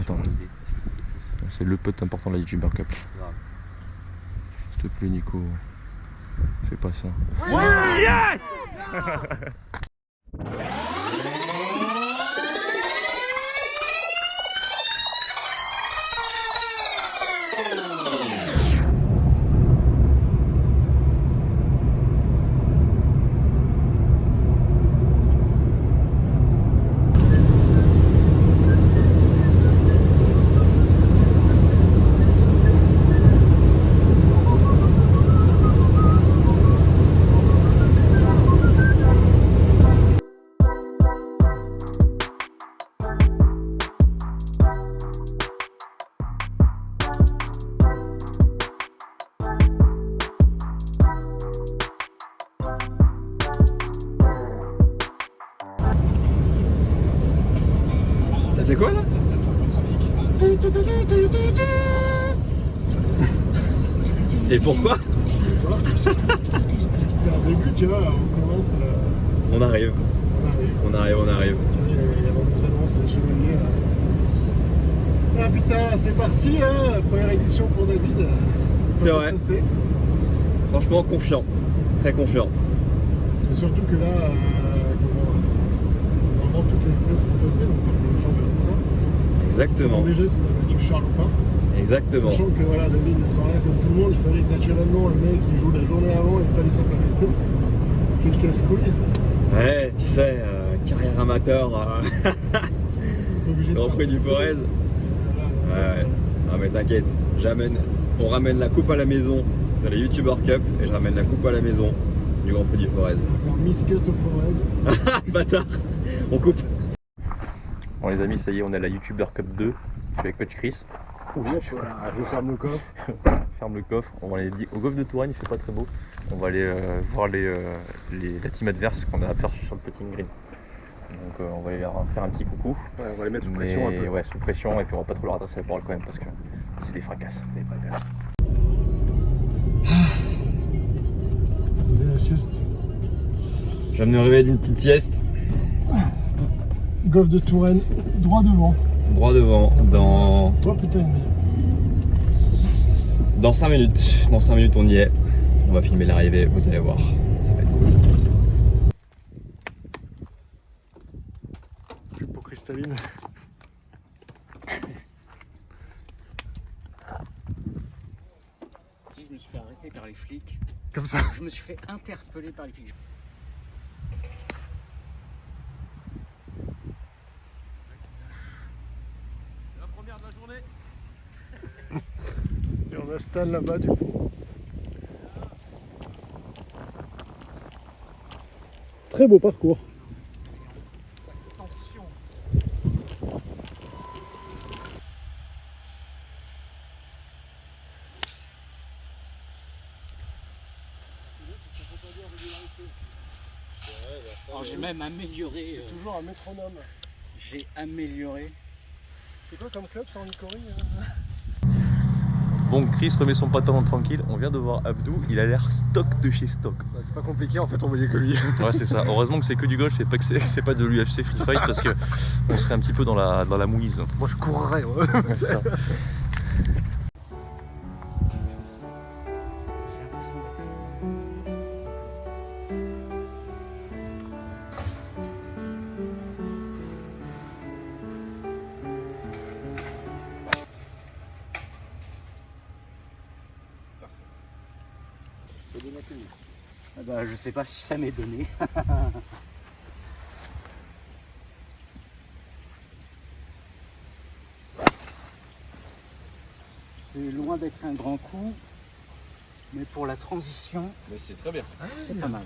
Attends, c'est le pote important de la YouTuber Cup. S'il te plaît Nico, fais pas ça. Ouais, yes. C'est quoi là? Et pourquoi? Je sais pas. C'est un début, tu vois, on commence. On arrive. On arrive. On arrive. Il y a nos annonces chevalier là. Ah putain, c'est parti, hein. Première édition pour David. C'est vrai. Stressé. Franchement confiant. Très confiant. Et surtout que là, normalement toutes les épisodes sont passés, donc quand les gens verront ça. Exactement. On sait déjà si t'as battu Charles ou pas. Exactement. Sachant que voilà, David ne faisant rien comme tout le monde, il fallait que naturellement le mec il joue la journée avant et pas les simples avec nous. Quel casse-couille. Ouais, tu sais, carrière amateur. Grand Prix du Forez. Ouais. Ah mais t'inquiète, on ramène la coupe à la maison de la YouTuber Cup et je ramène la coupe à la maison du Grand Prix du Forez. Ça va faire Miss Cut au Forez. Bâtard, on coupe. Bon les amis, ça y est, on est à la YouTuber Cup 2. Je suis avec coach Chris. Voilà, je ferme le coffre. Ferme le coffre. On va aller au golfe de Touraine, il fait pas très beau. On va aller voir la team adverse qu'on a aperçue sur le putting green. Donc on va aller leur faire un petit coucou. Ouais, on va les mettre sous pression un peu. Ouais, sous pression, et puis on va pas trop leur adresser la parole quand même parce que c'est des fracasses. Vous avez la sieste. Je viens de me réveiller d'une petite sieste. Golfe de Touraine, droit devant. Droit devant, Oh putain, dans 5 minutes. Dans 5 minutes on y est. On va filmer l'arrivée, vous allez voir. Ça va être cool. plus pour cristalline. Si je me suis fait arrêter par les flics. Comme ça. Je me suis fait interpeller par les flics. C'est la première de la journée. Et on a Stan là-bas du coup. Très beau parcours. Attention. Alors j'ai même amélioré. C'est toujours un métronome. J'ai amélioré. C'est quoi comme club, ça en Icorie Bon, Chris remet son pantalon tranquille. On vient de voir Abdou, il a l'air stock de chez stock. Bah, c'est pas compliqué, en fait, on voyait que lui. Ouais, c'est ça. Heureusement que c'est que du golf et pas que c'est pas de l'UFC Free Fight parce que on serait un petit peu dans la mouise. Moi, je courrais. Ouais. C'est ça. Ah bah, je sais pas si ça m'est donné. C'est loin d'être un grand coup, mais pour la transition, Mais c'est très bien. c'est pas mal.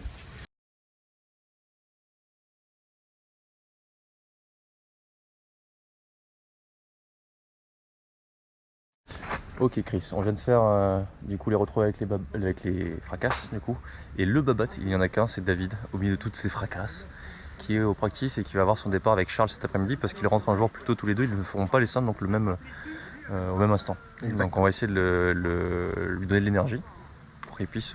Ok Chris, on vient de faire du coup les retrouvailles avec les fracasses du coup. Et le babat, il n'y en a qu'un, c'est David, au milieu de toutes ces fracasses, qui est au practice et qui va avoir son départ avec Charles cet après-midi parce qu'ils rentrent un jour plus tôt tous les deux, ils ne feront pas les simples donc au même instant. Exactement. Donc on va essayer de lui donner de l'énergie pour qu'il puisse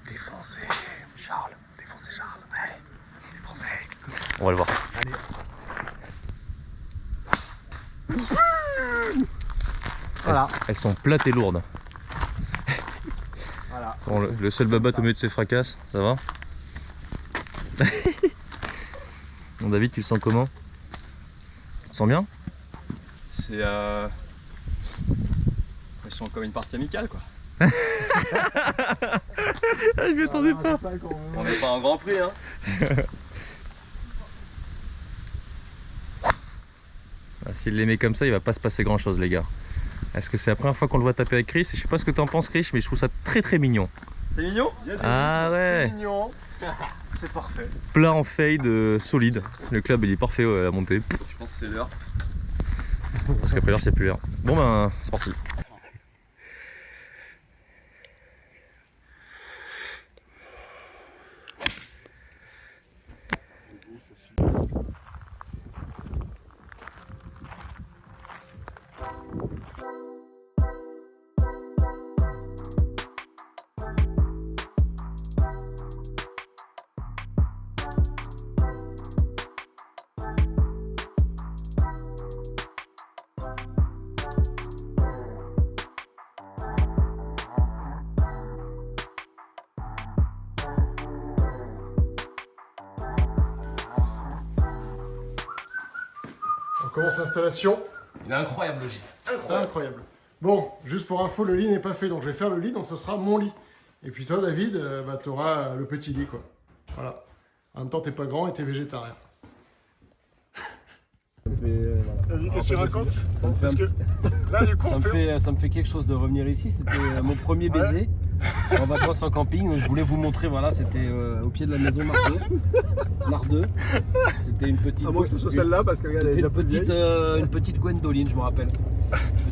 défoncer Charles. Défoncer Charles, allez, défoncer. On va le voir. Allez. Voilà. Elles sont plates et lourdes. Voilà. Bon, le seul babat au milieu de ces fracasses, ça va? Bon, David, tu le sens comment? Tu le sens bien? C'est je sens comme une partie amicale quoi. Je m'y attendais pas. On n'est pas un grand prix hein. Ah, s'il les met comme ça, il va pas se passer grand chose les gars. Est-ce que c'est la première fois qu'on le voit taper avec Chris? Je sais pas ce que t'en penses Chris, mais je trouve ça très très mignon. C'est mignon? Ah ouais. C'est mignon. C'est parfait. Plat en fade solide. Le club il est parfait à la montée. Je pense que c'est l'heure. Parce qu'après l'heure c'est plus l'heure. Bon ben c'est parti. On commence l'installation. Il est incroyable le gîte. Incroyable. Bon, juste pour info, le lit n'est pas fait, donc je vais faire le lit, donc ce sera mon lit. Et puis toi, David, tu auras le petit lit, quoi. Voilà. En même temps, t'es pas grand et t'es végétarien. Vas-y, qu'est-ce que tu racontes? Parce que là, du coup, Ça me fait quelque chose de revenir ici. C'était mon premier baiser en vacances en camping. Donc, je voulais vous montrer. Voilà, c'était au pied de la maison Mardeux. C'était une petite. À moins que ce soit celle-là, parce que regarde, elle est C'était déjà une petite Gwendoline, je me rappelle.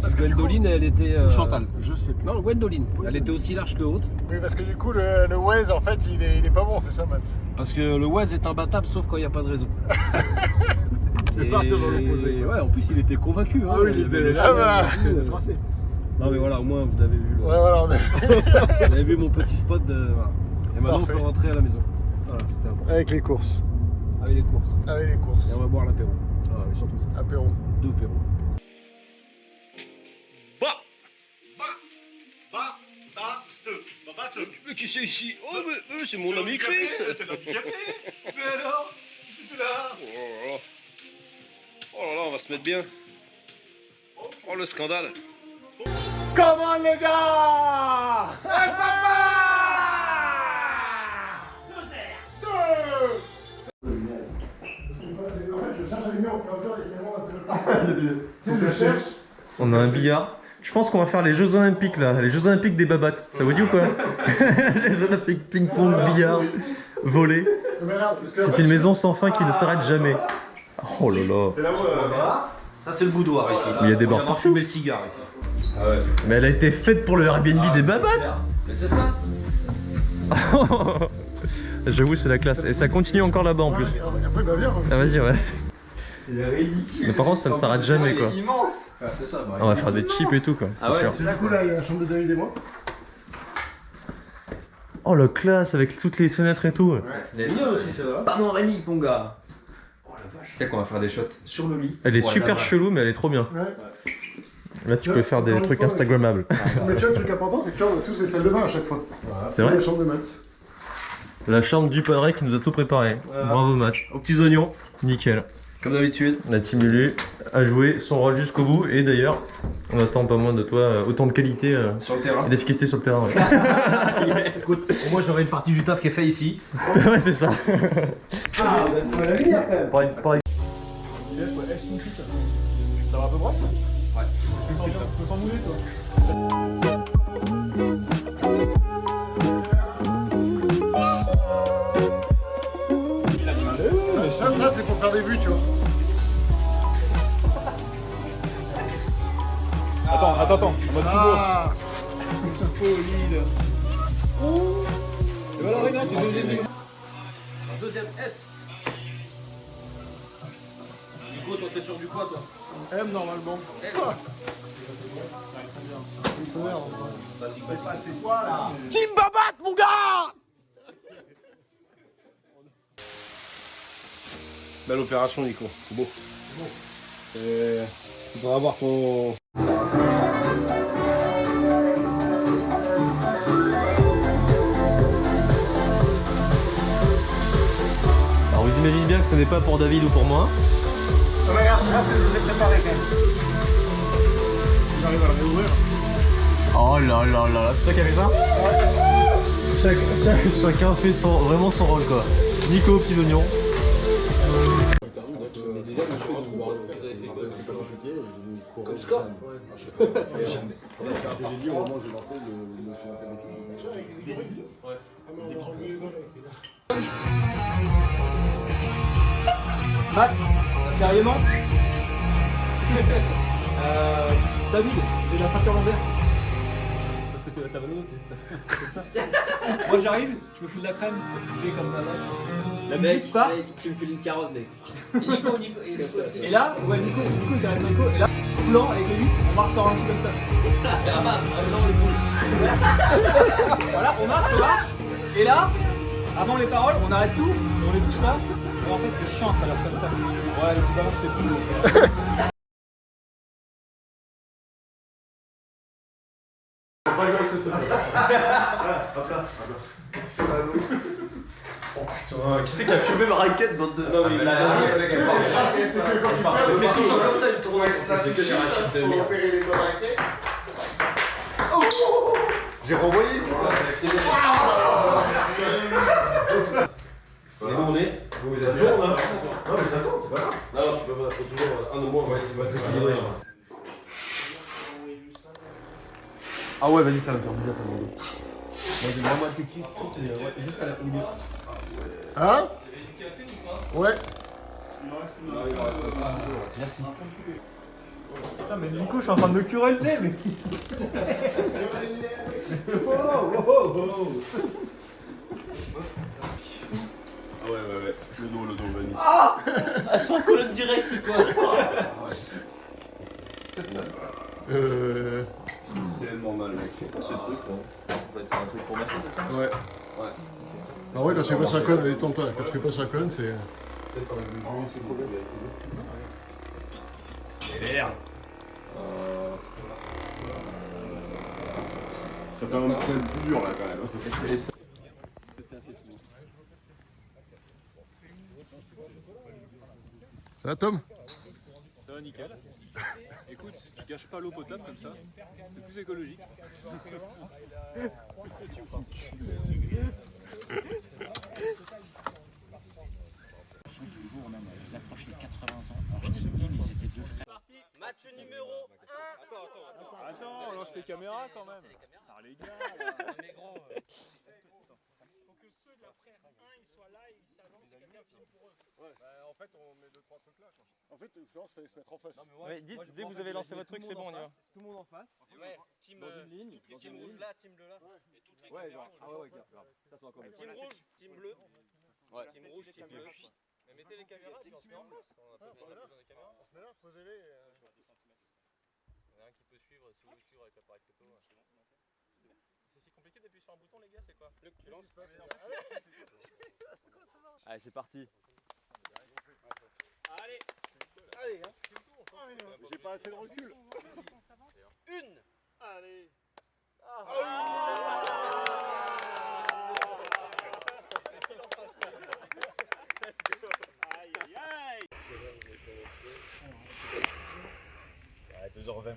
Petite Gwendoline, elle était. Chantal, je sais plus. Non, Gwendoline. Elle était aussi large que haute. Oui, parce que du coup, le Waze, en fait, il est pas bon, c'est ça, Matt. Parce que le Waze est imbattable, sauf quand il n'y a pas de réseau. Et partir dans l'opposé, quoi. Ouais, en plus, il était convaincu. Hein. Ah oui, il était là, voilà. Non, mais voilà, au moins, vous avez vu. Ouais, voilà, on a... Vous avez vu mon petit spot. Voilà. Et maintenant, Parfait. on peut rentrer à la maison. Voilà, c'était important. Avec les courses. Avec les courses. Avec les Et courses. on va boire l'apéro. Ah, mais surtout ça. Apéro. 2 apéros. Mais qui c'est ici? Oh, mais c'est mon ami Chris. C'est notre café. Mais alors, c'est là. Oh là là, on va se mettre bien. Oh, le scandale. Comment les gars? Hey, papa! On a un billard. Je pense qu'on va faire les Jeux Olympiques là, les Jeux Olympiques des babattes. Ça vous dit ou quoi? Les Jeux Olympiques ping-pong, billard, volley. C'est une maison sans fin qui ne s'arrête jamais. Oh là là. Ça c'est le boudoir ici. Mais il y a des bars On va partout. fumer le cigare ici. Ah ouais, Mais elle a été faite pour le Airbnb des babattes. mais c'est ça. J'avoue c'est la classe. Et ça continue encore là-bas en plus. Après, bah viens. Ah vas-y ouais. C'est ridicule. Mais par contre ça ne s'arrête jamais quoi. Il est immense. Ah, c'est ça. Bah, On va faire des chips et tout quoi. Ah ouais, sûr. c'est Du coup, là, il y a la chambre de David et moi. Oh la classe avec toutes les fenêtres et tout. Ouais. Il est mignon aussi ça va. Panoramique mon gars. Oh la vache. Tu sais qu'on va faire des shots sur le lit. Elle est Ouais, super là-bas. chelou mais elle est trop bien. Ouais. Là tu peux faire des trucs instagrammables. Mais tu vois, le truc important, c'est que là, on a tous les salles de bain à chaque fois. C'est vrai? La chambre de Matt. La chambre du padre qui nous a tout préparé. Voilà. Bravo Matt. Aux petits oignons, Nickel. comme d'habitude. La team Lulu a joué son rôle jusqu'au bout et d'ailleurs on attend pas moins de toi autant de qualité Sur le terrain. et d'efficacité sur le terrain. Ouais, Écoute, au moins j'aurai une partie du taf qui est fait ici. ouais c'est ça. Ah, vous avez la lumière quand même. Pareil. Ça va à peu près? Ouais. Tu peux t'en mouler, toi? Ça, c'est pour faire des vues, tu vois. Attends, en mode Ah! Et voilà, regarde, tu deuxième. Un deuxième S. Du coup, toi, t'es sur du quoi, toi? M, normalement. Belle opération, Nico. Beau. Tu devrais avoir ton... Alors vous imaginez bien que ce n'est pas pour David ou pour moi. Regarde, ce que je vous ai préparé quand même. J'arrive à le réouvrir. Oh là là là là, c'est toi qui as fait ça? Chacun fait vraiment son rôle quoi. Nico, petits oignons. Comme score. Ce que j'ai dit au moment où j'ai lancé, je me suis lancé Matt, la Perrier monte. David, j'ai la ceinture lombaire. Parce que t'as bonne ça fait un truc comme ça. Moi j'arrive, je me fous de la crème, il est comme ma Matt. Le mec, tu me files une carotte, mec. Et là, ouais, Nico, il caresse Nico, et là, blanc avec le 8, on marche sur un truc comme ça. Voilà, on marche, et là, avant les paroles, on arrête tout, on est tous là. Et en fait, c'est chiant à l'heure comme ça. Ouais, c'est pas c'est plus. Qui c'est qui a turbé ma raquette, bande de... Non mais c'est toujours comme ça une tournée. C'est que des raquettes de merde. J'ai renvoyé. C'est accéléré. Et nous on est... Vous êtes Ça tourne, hein. Non mais ça tourne, c'est pas grave. Non, tu peux pas, faut toujours un au moins, on va essayer de t'équilibrer. Ah ouais, vas-y, ça va faire du bien, ça va. Moi, j'ai vraiment été kiff, c'est juste à la milieu. Hein? Ouais. Merci. Putain, mais Nico, je suis en train de me curer le nez, mec. Ah ouais, le dos, vas-y. Ah, c'est un colonne direct, quoi. C'est normal, mec. Ce truc, là. C'est un truc pour masser, c'est ça? Ouais. En vrai, quand tu fais pas sur la conne, détends-toi. Quand tu fais pas sur la conne, c'est. Accélère. Ça fait un peu dur, là, quand même. Ça va, Tom? Ça va nickel. Écoute, je gâche pas l'eau potable comme ça, c'est plus écologique. Toujours, même, ils approchent les 80 ans. Alors je dis, ils étaient deux frères. Match numéro 1. Attends, on lance les caméras quand même. Ah les gars, là. Mais gros. Faut que ceux de leur frère 1 ils soient là et ils s'avancent et quelqu'un filme pour eux. Ouais. Bah, en fait, on met 2-3 trucs là. Quoi. En fait, Florence, fallait se mettre en face. Ouais, dites, dès que vous avez lancé votre truc, c'est bon, on y va. Tout le monde en face. Ouais, team, Dans une ligne. toutes les teams rouges là, team bleu là. Et toutes les Ouais, caméras genre. qui Ah font. ouais, grave. Ça, c'est encore mieux. Team rouge, team bleu. Ouais. Team rouge, team bleu. Mais mettez les caméras, puis on se met en face. On a pas besoin des caméras. On se met là, posez-les. Il y en a un qui peut suivre, si vous voulez suivre avec l'appareil photo. C'est si compliqué d'appuyer sur un bouton, les gars, c'est quoi? Luc, tu lances? Allez, c'est parti. Allez, Allez, hein. J'ai pas assez de recul. une. Allez. Aïe aïe aïe. Ouais, 2h20.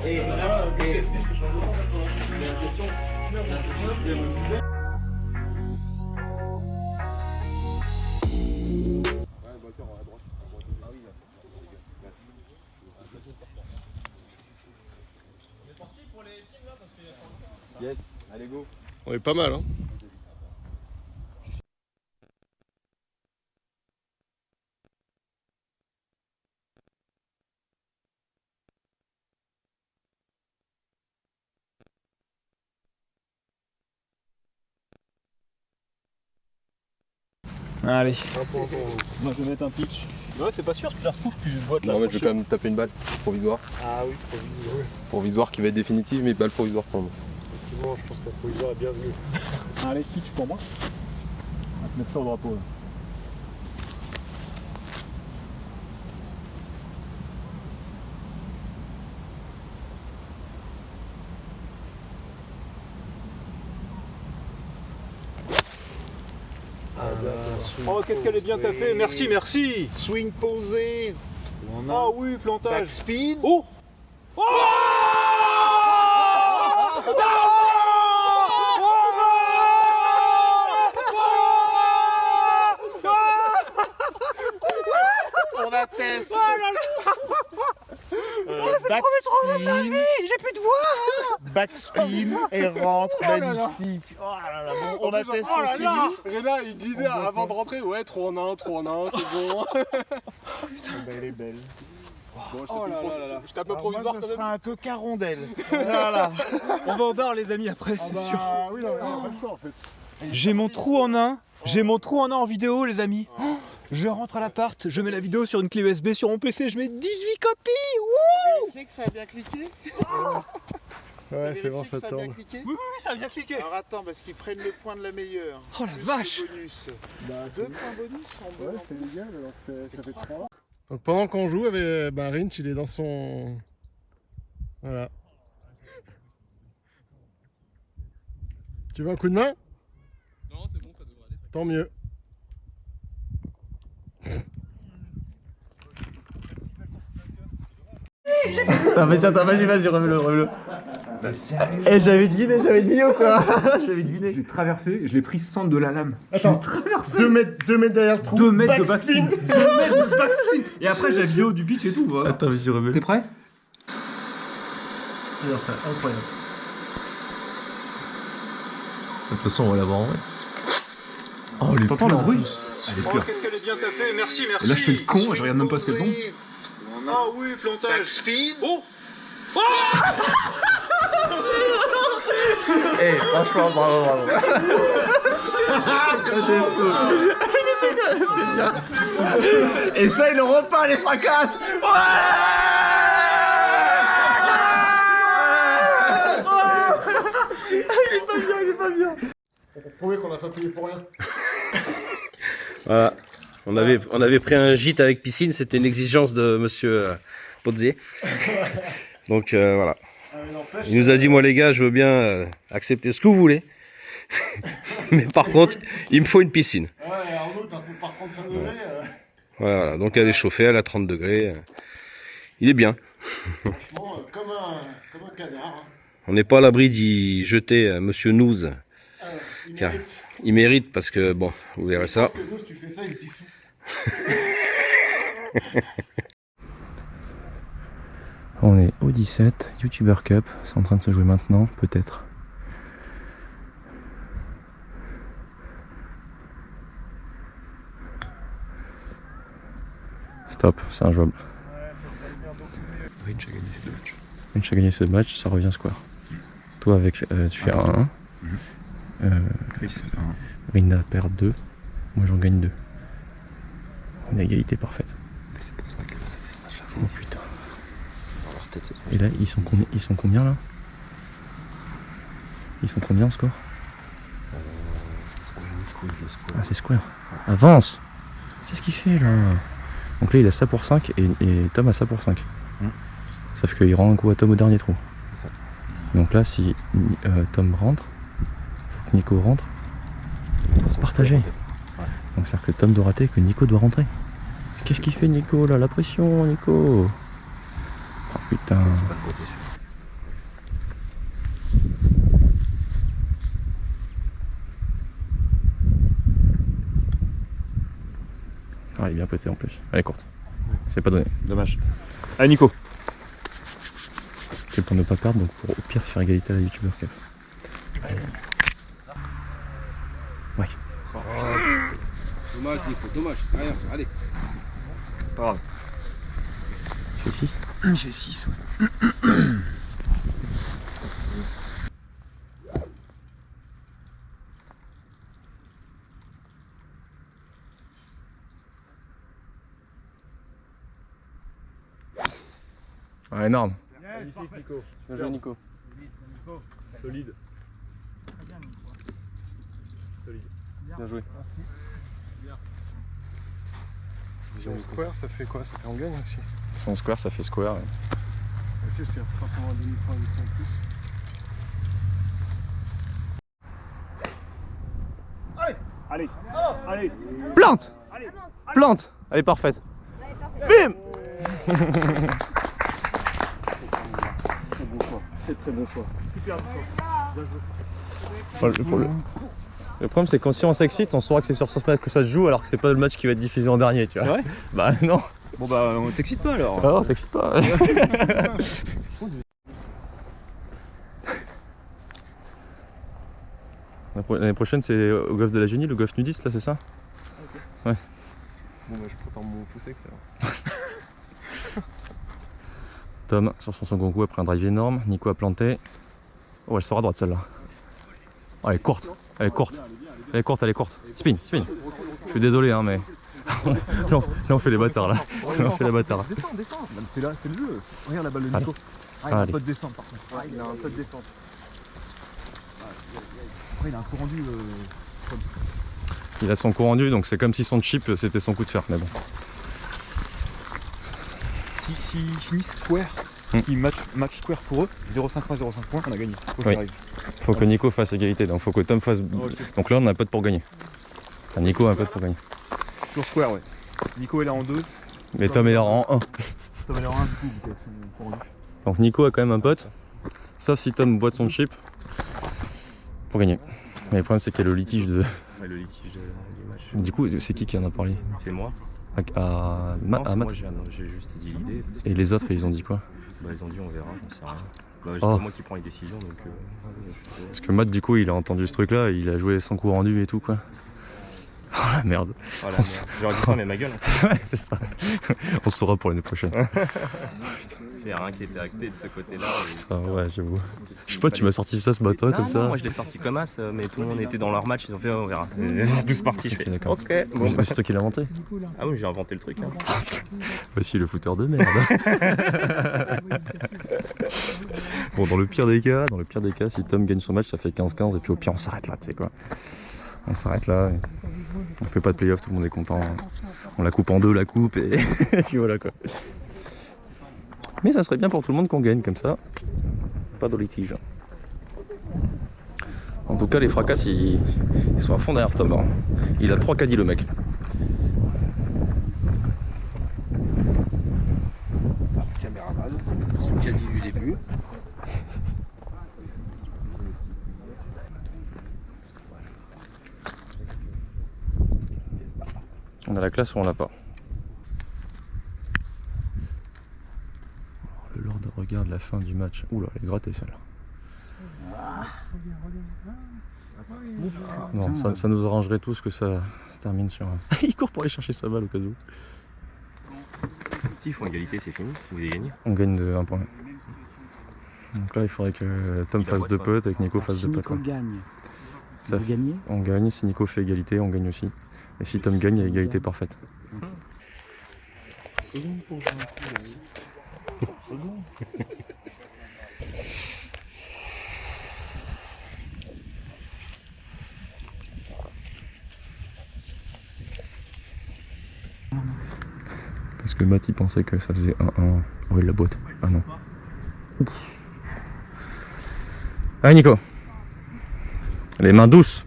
Et voilà, Yes, allez, go. On est pas mal, hein. Allez. Moi je vais mettre un pitch. Ouais, c'est pas sûr, tu la retrouves plus une boîte là. Non, mais je vais quand même taper une balle provisoire. Ah oui, provisoire. Provisoire qui va être définitive, mais balle provisoire pour moi. Effectivement, je pense que provisoire est bienvenu. Allez, pitch pour moi. On va te mettre ça au drapeau là. Oh, qu'est-ce qu'elle est bien tapée. Merci, merci. Swing posé. Ah oui, plantage. Backspin. Oh. Oh. On atteste. Backspin. J'ai plus de voix. Backspin et rentre magnifique. Oh là là, bon, on atteste aussi. Réna, il disait avant de rentrer, ouais, 3 en 1, 3 en 1, c'est bon. Elle est belle. Bon, je tape un Alors provisoire moi, quand ça même. sera un coquin rondelle. Voilà. On va au bar les amis après, c'est sûr. Oui, non, on a pas le choix en fait. J'ai mon trou en 1. J'ai mon trou en 1 en vidéo les amis. Oh, je rentre à l'appart, je mets la vidéo sur une clé USB sur mon PC, je mets 18 copies. T'as vérifié que ça a bien cliqué? Ouais, c'est bon, Vérifié ça que a bien tourne. cliqué? Oui, ça a bien cliqué. Alors attends, parce qu'ils prennent le point de la meilleure. Oh la vache. Bonus. 2 points bonus en bonus. C'est légal, alors que ça fait 3. Donc pendant qu'on joue, Rinch, il est dans son... Voilà. Tu veux un coup de main? Non, c'est bon, ça devrait aller. Tant mieux. Ah mais attends, vas-y, remets-le. Eh, j'avais deviné ou quoi? J'avais deviné. Je l'ai traversé, je l'ai pris sans de la lame. Attends, 2 mètres derrière le trou. 2 mètres de backspin. 2 mètres de backspin. Et après j'ai la vidéo du pitch et tout. Voilà. Attends, vas-y, remets-le. T'es prêt? C'est incroyable. De toute façon, on va l'avoir en vrai. Oh, les T'entends le bruit? Elle est Oh, pure. qu'est-ce qu'elle est bien tapée, merci. Et là je fais le con, je regarde même pas ce qu'elle tombe. Ah oui, plantage. Backspin. Oh. Eh, franchement, bravo. C'est bien. Et ça, ils l'auront pas, les fracasses. Il est pas bien. Pour prouver qu'on n'a pas payé pour rien. Voilà. On avait pris un gîte avec piscine, c'était une exigence de monsieur Pozzier. Donc voilà. Il nous a dit, moi les gars, je veux bien accepter ce que vous voulez. Mais par contre, il me faut une piscine. Ouais, Arnaud, t'as par 35 degrés. Voilà, donc elle est chauffée, elle a 30 degrés. Il est bien. Bon, comme un canard. On n'est pas à l'abri d'y jeter monsieur Nouz. Il Car mérite. il mérite parce que, bon, vous verrez ça. Parce que nous, si tu fais ça, il se dissout. On est au 17, YouTuber Cup, c'est en train de se jouer maintenant, peut-être. Stop, c'est injouable. Rinch a gagné ce match. Rinch a gagné ce match, ça revient square. Toi avec, tu fais 1-1. Chris, Rinda perd 2, moi j'en gagne 2. Une égalité parfaite. c'est pour ça que ça fait ce match-là. Oh putain. Dans leur tête, c'est ce Et là, ils sont combien là? Ils sont combien en score? Ah, c'est square. Avance! Qu'est-ce qu'il fait là? Donc là, il a ça pour 5 et Tom a ça pour 5. Sauf qu'il rend un coup à Tom au dernier trou. C'est ça. Donc là, si Tom rentre, faut que Nico rentre. C'est partagé. Donc c'est-à-dire que Tom doit rater et que Nico doit rentrer. Qu'est-ce qu'il fait Nico là? La pression, Nico! Oh putain! Ah, il est bien pété en plus. Elle est courte. C'est pas donné. Dommage. Allez Nico. C'est pour ne pas perdre, donc pour au pire faire égalité à la YouTuber Cup. Ouais. Dommage Nico, dommage. Allez. Pas grave. Tu fais 6? J'ai 6, ouais. Ah, énorme. Magnifique Nico. Bien joué Nico. Solide. Bien joué. Si on square, ça fait quoi? Ça fait on gagne aussi. Si on square, ça fait square. C'est parce qu'il y a forcément un demi-point en plus. Allez. Oh, Allez. Plante. Plante. Elle est parfaite. Bim. C'est très bon choix. Super Le problème c'est que si on s'excite, on saura que c'est sur 100 mètres que ça se joue alors que c'est pas le match qui va être diffusé en dernier, tu vois. C'est vrai? Bah non. Bon bah on t'excite pas alors. Ah non, on s'excite pas. L'année prochaine c'est au golf de la Génie, le golf nudiste là, c'est ça? Ouais. Bon, bah, je prépare mon faux sexe alors. Tom sur son second coup après un drive énorme, Nico a planté. Oh, elle sort à droite celle-là. Oh, elle est courte, elle est courte. Elle est courte, elle est courte. Spin, spin. Je suis désolé hein mais. Là on fait les bâtards là. Là, on fait les bâtards. Descends, descends. C'est là, c'est le jeu. Regarde la balle de Allez. Nico. Ah, il a un Allez. peu de descente par contre. Ah, il a un peu de descente. Après il a un coup rendu. Il a son coup rendu donc c'est comme si son chip c'était son coup de fer mais bon. S'ils finissent square, qui match square pour eux, 0,5 points, 0,5 points, on a gagné. Faut qu'il Oui. arrive. Faut que Nico fasse égalité, donc faut que Tom fasse. Donc là on a un pote pour gagner. Enfin, Nico a un pote pour gagner. Sur square, ouais. Nico est là en 2. Mais Tom est là en 1. Tom est là en 1 du coup, avec son coup rendu. Donc Nico a quand même un pote. Sauf si Tom boit son chip pour gagner. Mais le problème c'est qu'il y a le litige de. Ouais, le litige du match. Du coup c'est qui en a parlé? C'est moi. À Non, c'est Matt. moi, j'ai juste dit l'idée. parce que- Et les autres ils ont dit quoi? Bah, ils ont dit on verra, j'en sais rien. Bah, c'est Oh. pas moi qui prends les décisions donc. Parce que Matt du coup il a entendu ce truc là, il a joué son coup rendu et tout quoi. Oh la merde. Voilà, j'aurais dû fermer ma gueule. Ouais c'est ça. On saura pour l'année prochaine. Il n'y a rien qui était acté de ce côté-là. Ah ouais j'avoue. Je sais pas, tu m'as sorti ça ce matin comme ça. Non, moi je l'ai sorti comme as, mais tout le monde était dans leur match, ils ont fait on verra. C'est tous partis, je Ok, fais d'accord. ok. Bon, Mais c'est toi qui l'as inventé. ah oui, j'ai inventé le truc. Hein. Voici le fouteur de merde. Bon, dans le pire des cas, si Tom gagne son match, ça fait 15-15 et puis au pire on s'arrête là, tu sais quoi. On s'arrête là, et on fait pas de playoff, tout le monde est content. On la coupe en deux la coupe et, et puis voilà quoi. Mais ça serait bien pour tout le monde qu'on gagne comme ça. Pas de litige. En tout cas les fracasses ils sont à fond derrière Tom. Hein. Il a 3 caddies le mec. Caméraman, son caddie du début. On a la classe ou on l'a pas. Le Lord regarde la fin du match. Oula, elle est grattée celle-là. Non, ça nous arrangerait tous que ça se termine sur un... Il court pour aller chercher sa balle au cas où. S'ils font égalité, c'est fini, vous avez gagné. On gagne de 1 point. Donc là, il faudrait que Tom fasse 2 putts et que Nico fasse 2 putts. Si Nico gagne, Ça, vous gagnez. on gagne, si Nico fait égalité, on gagne aussi. Et si Tom gagne, il y a égalité parfaite. Seconde pour jouer un coup, là. Seconde. Parce que Matt il pensait que ça faisait 1-1. Oui, la boîte. Ah non. Oups. Allez Nico. Les mains douces.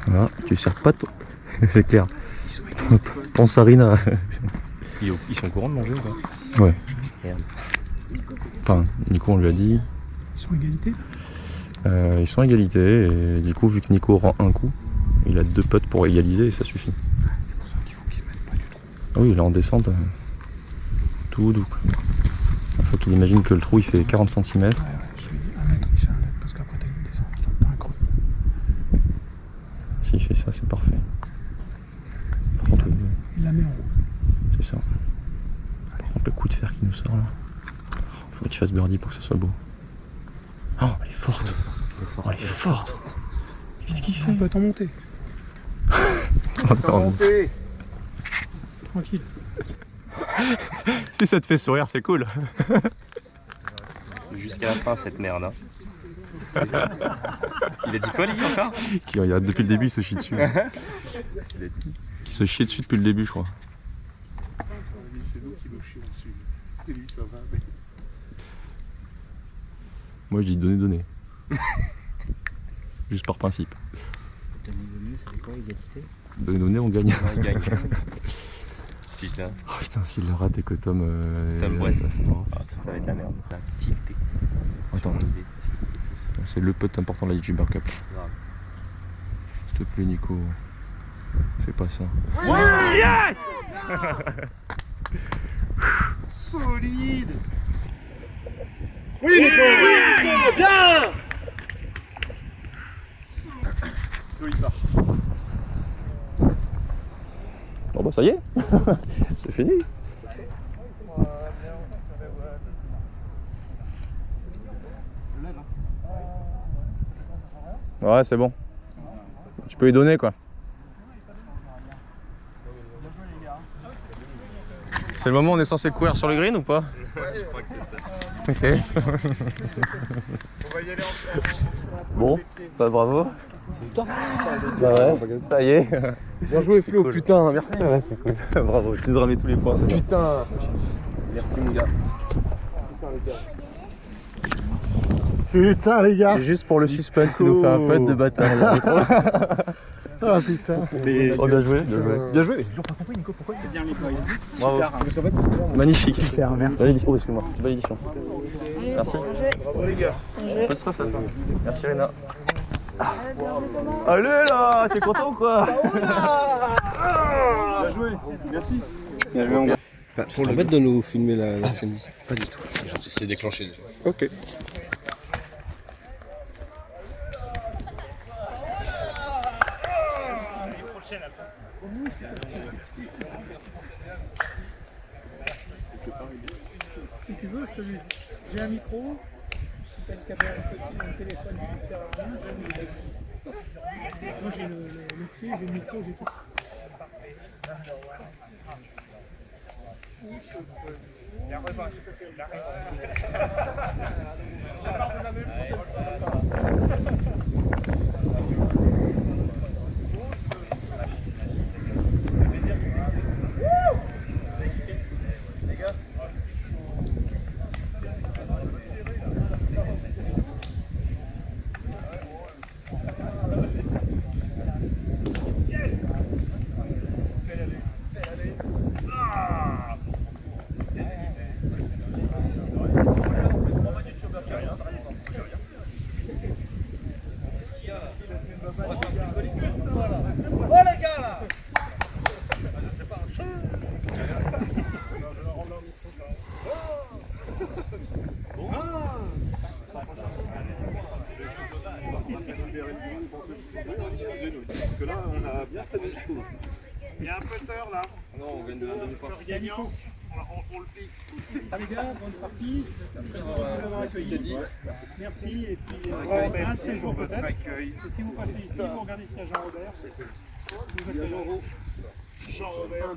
Voilà, tu sers pas toi. C'est clair. Pense à Rina. Ils sont au courant de mon jeu ou pas? Ouais. Merde. Enfin, Nico on lui a dit. Ils sont égalité. Ils sont à égalité et du coup vu que Nico rend un coup, il a 2 putts pour égaliser et ça suffit. C'est pour ça qu'il faut qu'ils se mettent pas du trou. Ah oui, il est en descente. Tout doux. Il faut qu'il imagine que le trou il fait 40 cm. Ouais, je lui ai dit 1 mètre, il fait 1 mètre parce qu'après t'as une descente, t'as un creux. S'il fait ça, c'est parfait. Par contre, Il la met en rouge. c'est ça. Par contre, le coup de fer qui nous sort là. Faut qu'il fasse birdie pour que ça soit beau. Oh, elle est forte. Oh, elle est forte. Qu'est-ce qu'il fait? On peut être en montée. Oh, non. Tranquille. Si ça te fait sourire, c'est cool. Jusqu'à la fin, cette merde. Hein. Il a dit quoi, lui, encore? Qui regarde depuis le début, il se chie dessus. Il se chie dessus depuis le début, je crois. C'est nous qui nous chions dessus. Et lui, ça va, mais... Moi, je dis donner. juste par principe. Donnez, c'est quoi, égalité? Donnez, on gagne. On gagne. Putain. Oh putain, s'il le rate et que Tom. Tom, ouais. Ça va être la merde. Tilté. Attends, c'est le pote important de la YouTuber Cup. Grave. S'il te plaît, Nico. Fais pas ça. Yes. Solide. Oui, Nico. Bien. Bon bah ça y est. C'est fini. Ouais, c'est bon. Tu peux lui donner quoi. C'est le moment où on est censé courir sur le green ou pas? Ouais, je crois que c'est ça. Ok. On va y aller Bon, bah bravo. Bah ouais, ça y est. Bien joué Flo, Cool. putain, merci. Ouais, c'est cool. Bravo, tu nous ramènes tous les points, c'est bien. Putain. Merci mon gars. Putain, les gars. Et juste pour le suspense, il nous fait un putt de bataille. Ah putain. Oh, bien joué, bien joué. Bien joué. C'est bien les points ici. Bravo. Super. Parce qu'en fait, Magnifique. super, merci. Validation. Oh, excuse-moi. Validation. Merci. Bravo les gars. Pas de stress. Merci Léna. Allez là, t'es content ou quoi? Bien joué. Merci. Bien joué mon gars. C'est embête de nous filmer la scène d'ici. Pas du tout. C'est déclenché déjà. Ok. Si tu veux, je te dis. J'ai un micro. Si t'as une caméra un téléphone qui ne sert à rien, j'ai un micro. Moi j'ai le pied, j'ai le micro, j'ai tout. Il y a un putter là. Non, on gagne de la demi-part. Gagnant. On le pique. Les gars, bonne partie. Merci. Et puis, un de ces jours peut-être. Si vous passez ici, vous regardez s'il y a Jean Robert. Jean Robert.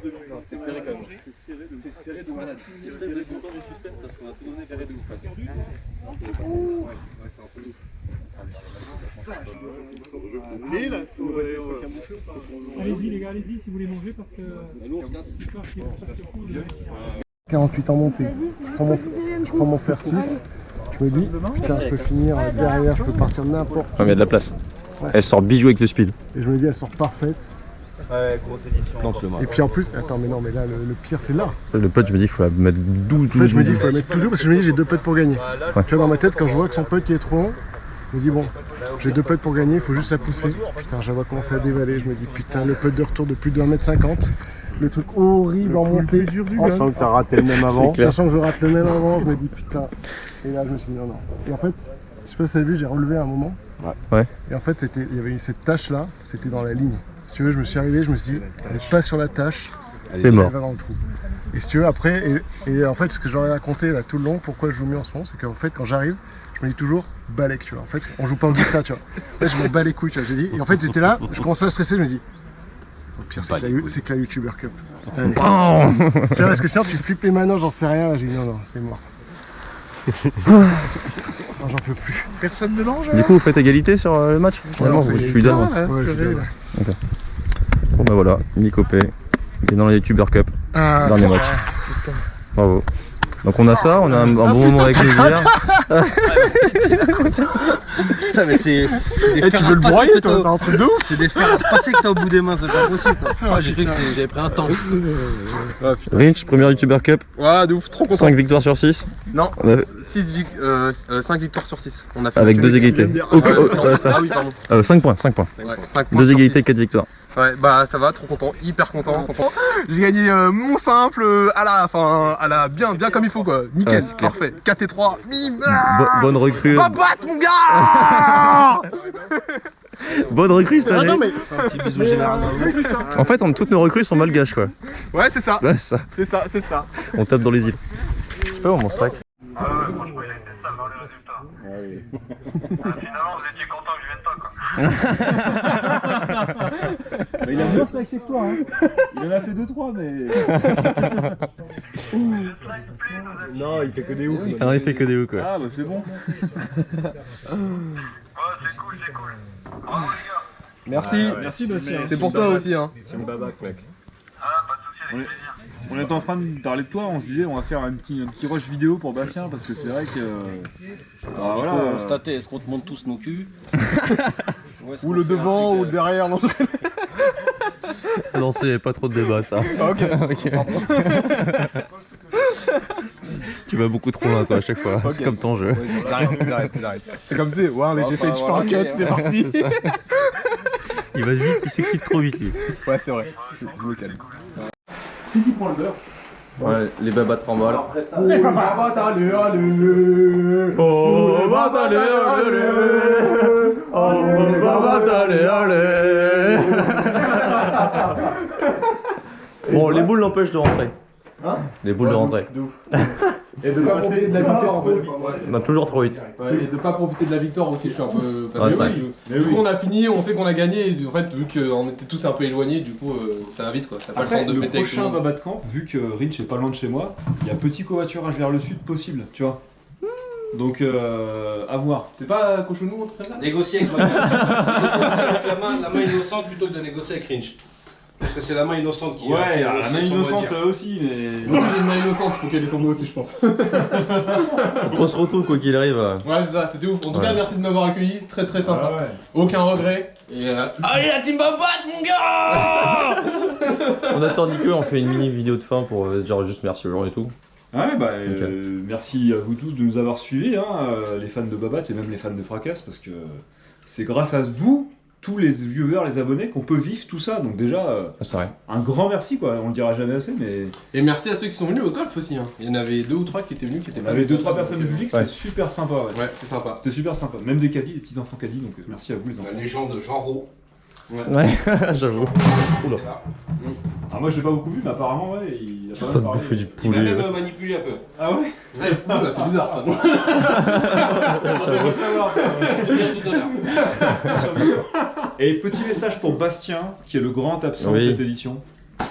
C'était serré quand même. C'est serré de malade. C'est serré de temps du suspense parce qu'on a tout donné serré de ouf. Ouais, c'est un peu ouf. Lille. Allez-y les gars, allez-y si vous voulez manger parce que... Nous on se casse. 48 en montée. Je prends mon fer 6. Je me dis, putain, je peux finir derrière, je peux partir n'importe où. Il y a de la place. Ouais. Elle sort bijou avec le speed. Et je me dis, elle sort parfaite. Ouais, grosse édition. Donc le Et puis en plus, attends, mais non, mais là, le pire, c'est là. Le putt, je me dis qu'il faut la mettre 12. En fait, je me dis, il faut la mettre tout doux parce que je me dis, j'ai 2 putts pour gagner. Tu vois, dans ma tête, quand je vois que son putt qui est trop long, je me dis, bon, j'ai 2 putts pour gagner, il faut juste la pousser. Putain, je vois commencer à dévaler. Je me dis, putain, le putt de retour de plus de 1m50. Le truc horrible en montée. Sachant que t'as raté le même avant. Sachant que je rate le même avant, je me dis, putain. Et là, je me suis dit, non, non. Et en fait, je sais pas si vous avez vu, j'ai relevé à un moment. Ouais. Et en fait, il y avait cette tâche-là, c'était dans la ligne. Si tu veux, je me suis arrivé, je me suis dit, elle est pas sur la tâche, C'est mort. elle va dans le trou. Et si tu veux, après, et en fait, ce que j'aurais raconté là tout le long, pourquoi je joue mieux en ce moment, c'est qu'en fait, quand j'arrive, je me dis toujours, balèque, tu vois. En fait, on joue pas au Augusta, tu vois. En fait, je m'en bats les couilles, tu vois, j'ai dit. Et en fait, j'étais là, je commençais à stresser, je me dis, au pire, c'est que la YouTuber Cup. Allez. Tu vois, parce que sinon, tu flippes les manos, j'en sais rien, là, j'ai dit, non, non, c'est mort. Non, j'en peux plus. Personne ne mange. Du coup, vous faites égalité sur le match? Finalement, je suis donne. Ouais, je suis d'accord. Bon bah voilà, Nico P est dans la YouTuber Cup. Ah, Dernier match. Bravo. Donc on a ça, on a un bon moment avec les bières. Putain, mais c'est des Tu veux le broyer toi, c'est un truc de ouf. C'est des fers à repasser que t'as au bout des mains, c'est pas possible. J'ai cru que j'avais pris un tank. Rinch, première YouTuber Cup, Ouais, de ouf, trop content. 5 victoires sur 6. Non, On a- 5 victoires sur 6. On a fait Avec 2 égalités. Ok, Ouais, ça. ah oui, pardon. 5 points, 5 points. Ouais, 5 points 2 sur égalités, 6. 4 victoires. Ouais, bah ça va, trop content, hyper content. J'ai gagné mon simple à la bien comme il faut quoi. Nickel, Ouais, c'est clair. parfait. 4 et 3, bim. Bonne recrue. Babat mon gars. Bonne recrue cette année. Non, mais Petit bisou général. En fait, toutes nos recrues sont malgaches quoi. Ouais, c'est ça. Ouais, c'est ça. C'est ça, c'est ça. On tape dans les îles. Je sais pas où mon sac. Finalement, vous étiez content que je vienne pas, quoi. Mais il a mieux slack que toi, hein. Il en a fait 2-3, mais. non, il fait que des ouf. Il en fait que des hauts quoi. Ah, bah c'est bon. Oh, c'est cool, c'est cool. Bravo, les gars. Merci. Merci, Bastien. C'est pour toi aussi hein. Ah, pas de soucis, avec plaisir. On était en train de parler de toi, on se disait on va faire un petit rush vidéo pour Bastien parce que c'est vrai que. Bah voilà. Faut constater, est-ce qu'on te montre tous nos culs Ou le devant ou le derrière. Non. Non, c'est pas trop de débat ça. Ok. Tu vas beaucoup trop loin toi à chaque fois. C'est comme ton jeu. J'arrête. C'est comme tu sais, ouais, les GF, je fais un cut, c'est parti. C'est ça. Il va vite, il s'excite trop vite lui. Ouais, c'est vrai. Je me calme. C'est qui prend le beurre? Ouais, les babas de remballe. Après ça. allez. Oh, baba, allez. Oh, baba, allez. Bon, les boules l'empêchent de rentrer. Hein? Les boules de rentrer. Et de pas profiter de la victoire en fait. On a toujours trop vite. Ouais, et de pas profiter de la victoire aussi, je suis un peu. Parce Ouais, que c'est oui, du coup, on a fini, on sait qu'on a gagné, et en fait, vu qu'on était tous un peu éloignés, du coup, ça va vite quoi. T'as pas Après, le temps de le fêter avec tout le prochain monde. Babat de Camp, vu que Rinch est pas loin de chez moi, il y a petit covoiturage vers le sud possible, tu vois. Donc, à voir. C'est pas cochonou, un truc comme ça? Négocier avec ma avec la main innocente plutôt que de négocier avec Rinch. Parce que c'est la main innocente qui. Ouais, qui la négocie main son innocente loisir. aussi, mais. Moi aussi j'ai une main innocente, faut qu'elle descende aussi, je pense. On se retrouve quoi qu'il arrive. Ouais, c'est ça, c'était ouf. En tout Ouais. cas, merci de m'avoir accueilli, très très sympa. Ah ouais. Aucun regret. Et allez, la team Babat, mon gars. On attend Nico, on fait une mini vidéo de fin pour dire juste merci aux gens et tout. Ouais, bah, merci à vous tous de nous avoir suivis, hein, les fans de Babat et même les fans de Fracasse, parce que c'est grâce à vous, tous les viewers, les abonnés, qu'on peut vivre tout ça. Donc déjà, C'est vrai. un grand merci, quoi. On le dira jamais assez, mais Et merci à ceux qui sont venus au golf aussi. Hein. Il y en avait 2 ou 3 qui étaient venus, qui étaient on pas avait venus. 2-3 personnes du public, c'était Ouais. super sympa. Ouais. Ouais, c'est sympa. C'était super sympa. Même des caddies, des petits enfants caddies, donc merci à vous les enfants. La légende Jean Rau. Ouais, j'avoue. Oula. Alors moi je l'ai pas beaucoup vu, mais apparemment ouais, il a Ça pas te mal parlé. bouffer du Il m'a poulet. même manipulé un peu. Ah ouais. Ouais, oula, c'est bizarre ça. On devrait le savoir ça. Je te dis tout à l'heure. Et petit message pour Bastien, qui est le grand absent Oui. de cette édition.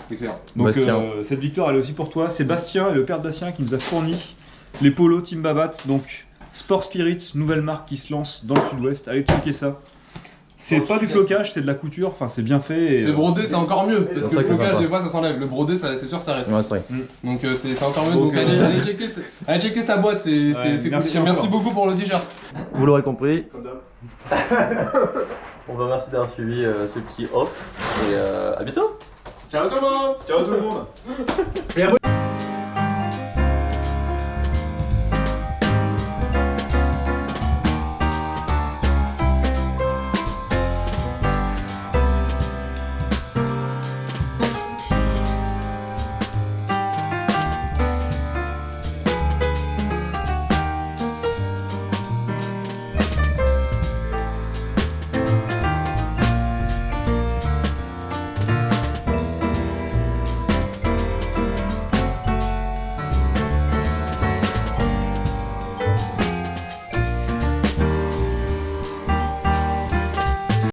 C'est clair. Donc Bastien. cette victoire elle est aussi pour toi. C'est Bastien et le père de Bastien qui nous a fourni les polos Team Babat. Donc Sport Spirit, nouvelle marque qui se lance dans le sud-ouest. Allez checker ça. C'est Dans le pas du sud-est. flocage, c'est de la couture. Enfin c'est bien fait. Et, C'est brodé, c'est encore mieux. Parce C'est que ça le qui est flocage, sympa. des fois, ça s'enlève. Le brodé, c'est sûr, ça reste. Ouais, c'est vrai. Donc c'est encore mieux. Donc, Donc allez checker sa boîte, c'est cool. merci Et merci encore. beaucoup pour le t-shirt. Vous l'aurez compris. On va merci d'avoir suivi ce petit off. Et à bientôt. Ciao tout le monde. Ciao tout le monde.